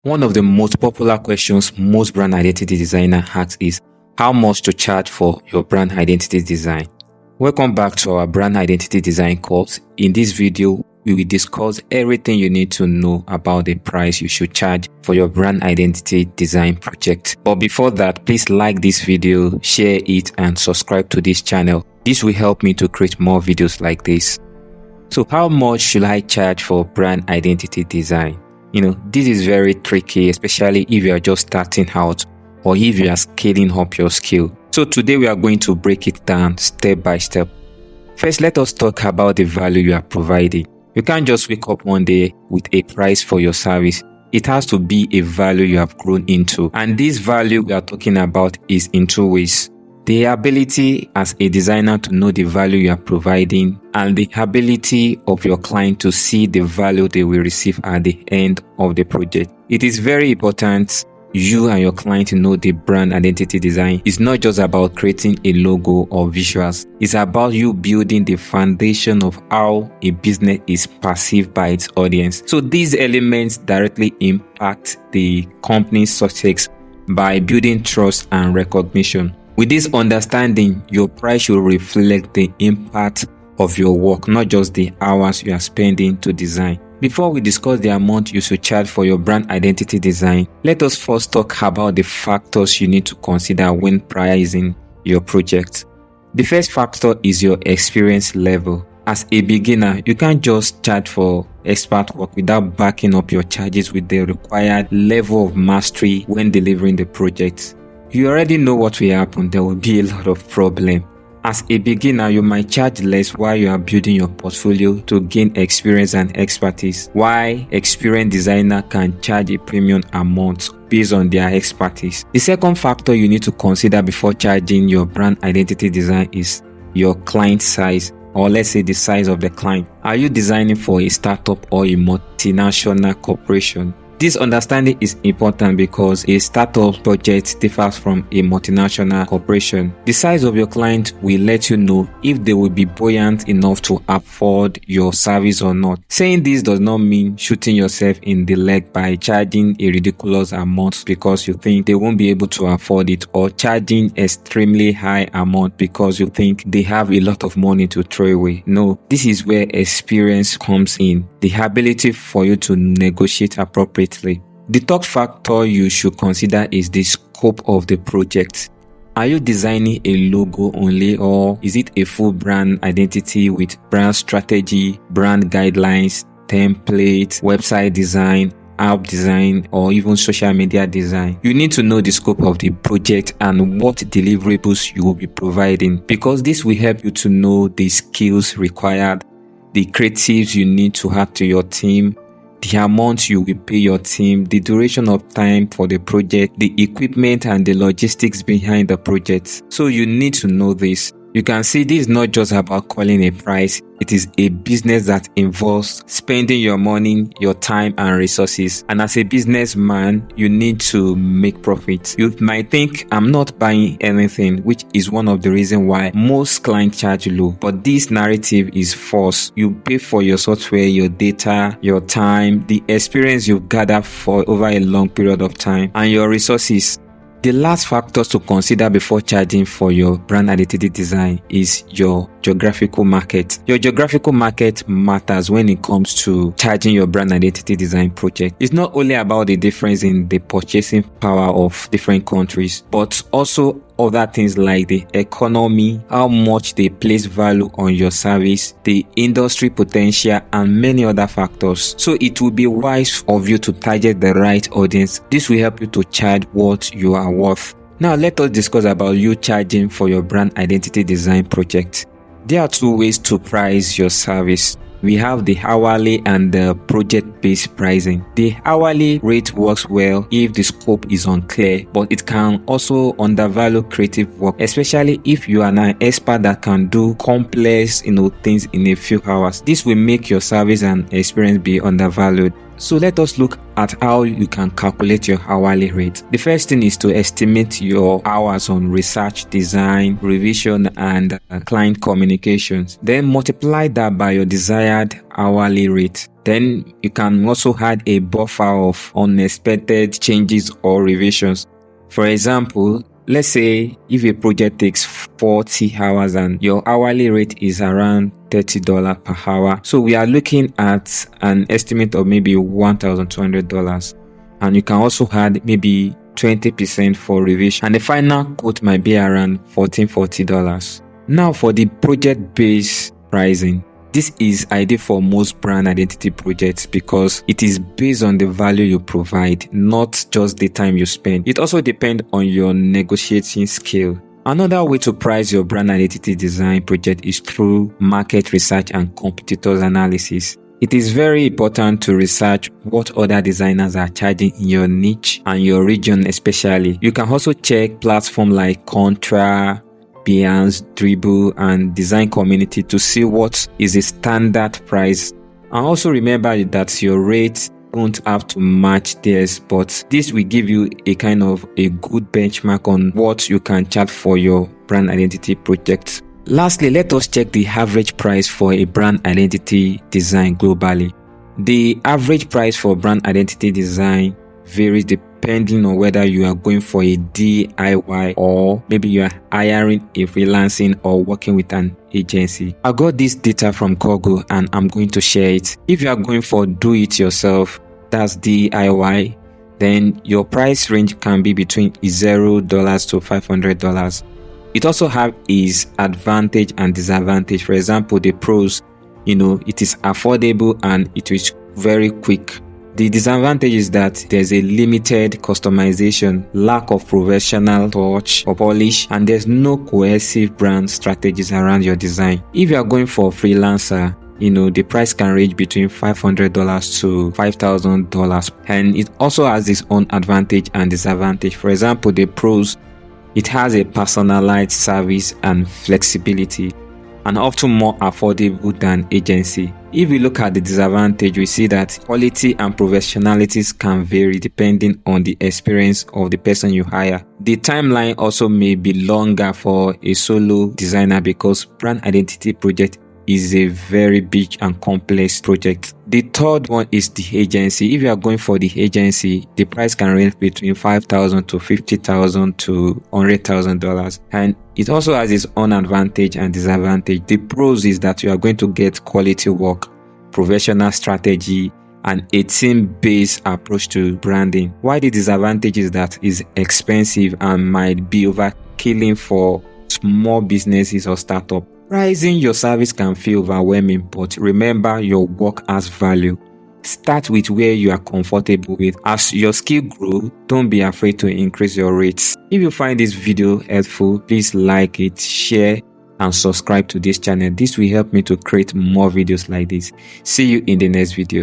One of the most popular questions most brand identity designers ask is how much to charge for your brand identity design. Welcome back to our brand identity design course. In this video, we will discuss everything you need to know about the price you should charge for your brand identity design project. But before that, please like this video, share it, and subscribe to this channel. This will help me to create more videos like this. So how much should I charge for brand identity design? This is very tricky, especially if you are just starting out or if you are scaling up your skill. So today we are going to break it down step by step. First, let us talk about the value you are providing. You can't just wake up one day with a price for your service. It has to be a value you have grown into. And this value we are talking about is in two ways. The ability as a designer to know the value you are providing and the ability of your client to see the value they will receive at the end of the project. It is very important you and your client know the brand identity design. It's not just about creating a logo or visuals. It's about you building the foundation of how a business is perceived by its audience. So these elements directly impact the company's success by building trust and recognition. With this understanding, your price should reflect the impact of your work, not just the hours you are spending to design. Before we discuss the amount you should charge for your brand identity design, let us first talk about the factors you need to consider when pricing your project. The first factor is your experience level. As a beginner, you can't just charge for expert work without backing up your charges with the required level of mastery when delivering the project. You already know what will happen. There will be a lot of problem. As a beginner, you might charge less while you are building your portfolio to gain experience and expertise, while experienced designer can charge a premium amount based on their expertise. The second factor you need to consider before charging your brand identity design is your client size, or let's say the size of the client. Are you designing for a startup or a multinational corporation? This understanding is important because a startup project differs from a multinational corporation. The size of your client will let you know if they will be buoyant enough to afford your service or not. Saying this does not mean shooting yourself in the leg by charging a ridiculous amount because you think they won't be able to afford it, or charging extremely high amount because you think they have a lot of money to throw away. No, this is where experience comes in. The ability for you to negotiate appropriately. The third factor you should consider is the scope of the project. Are you designing a logo only, or is it a full brand identity with brand strategy, brand guidelines, templates, website design, app design, or even social media design? You need to know the scope of the project and what deliverables you will be providing, because this will help you to know the skills required, the creatives you need to add to your team, the amount you will pay your team, the duration of time for the project, the equipment and the logistics behind the project. So you need to know this. You can see this is not just about calling a price. It is a business that involves spending your money, your time and resources. And as a businessman, you need to make profits. You might think I'm not buying anything, which is one of the reasons why most clients charge low. But this narrative is false. You pay for your software, your data, your time, the experience you've gathered for over a long period of time, and your resources. The last factors to consider before charging for your brand identity design is your geographical market. Your geographical market matters when it comes to charging your brand identity design project. It's not only about the difference in the purchasing power of different countries, but also other things like the economy, how much they place value on your service, the industry potential, and many other factors. So it will be wise of you to target the right audience. This will help you to charge what you are worth. Now let us discuss about you charging for your brand identity design project. There are two ways to price your service. We have the hourly and the project-based pricing. The hourly rate works well if the scope is unclear, but it can also undervalue creative work, especially if you are an expert that can do complex things in a few hours. This will make your service and experience be undervalued. So let us look at how you can calculate your hourly rate. The first thing is to estimate your hours on research, design, revision, and client communications. Then multiply that by your desired hourly rate. Then you can also add a buffer of unexpected changes or revisions. For example, let's say if a project takes 40 hours and your hourly rate is around $30 per hour. So we are looking at an estimate of maybe $1,200. And you can also add maybe 20% for revision. And the final quote might be around $1,440. Now for the project-based pricing. This is ideal for most brand identity projects because it is based on the value you provide, not just the time you spend. It also depends on your negotiating skill. Another way to price your brand identity design project is through market research and competitors analysis. It is very important to research what other designers are charging in your niche and your region especially. You can also check platforms like Contra, Behance, Dribbble, and Design Community to see what is a standard price. And also remember that your rates don't have to match theirs, but this will give you a kind of a good benchmark on what you can charge for your brand identity project. Lastly, let us check the average price for a brand identity design globally. The average price for brand identity design varies depending on whether you are going for a DIY or maybe you are hiring a freelancing or working with an agency. I got this data from Google and I'm going to share it. If you are going for do it yourself, that's DIY, then your price range can be between $0 to $500. It also has its advantage and disadvantage. For example, the pros, it is affordable and it is very quick. The disadvantage is that there's a limited customization, lack of professional touch or polish, and there's no cohesive brand strategies around your design. If you are going for a freelancer, the price can range between $500 to $5,000, and it also has its own advantage and disadvantage. For example, the pros, it has a personalized service and flexibility, and often more affordable than agency. If we look at the disadvantage, we see that quality and professionalities can vary depending on the experience of the person you hire. The timeline also may be longer for a solo designer because brand identity project is a very big and complex project. The third one is the agency. If you are going for the agency, the price can range between $5,000 to $50,000 to $100,000, and it also has its own advantage and disadvantage. The pros is that you are going to get quality work, professional strategy, and a team-based approach to branding. While the disadvantage is that it's expensive and might be overkilling for small businesses or startups. Pricing your service can feel overwhelming, but remember your work has value. Start with where you are comfortable with. As your skill grows, don't be afraid to increase your rates. If you find this video helpful, please like it, share, and subscribe to this channel. This will help me to create more videos like this. See you in the next video.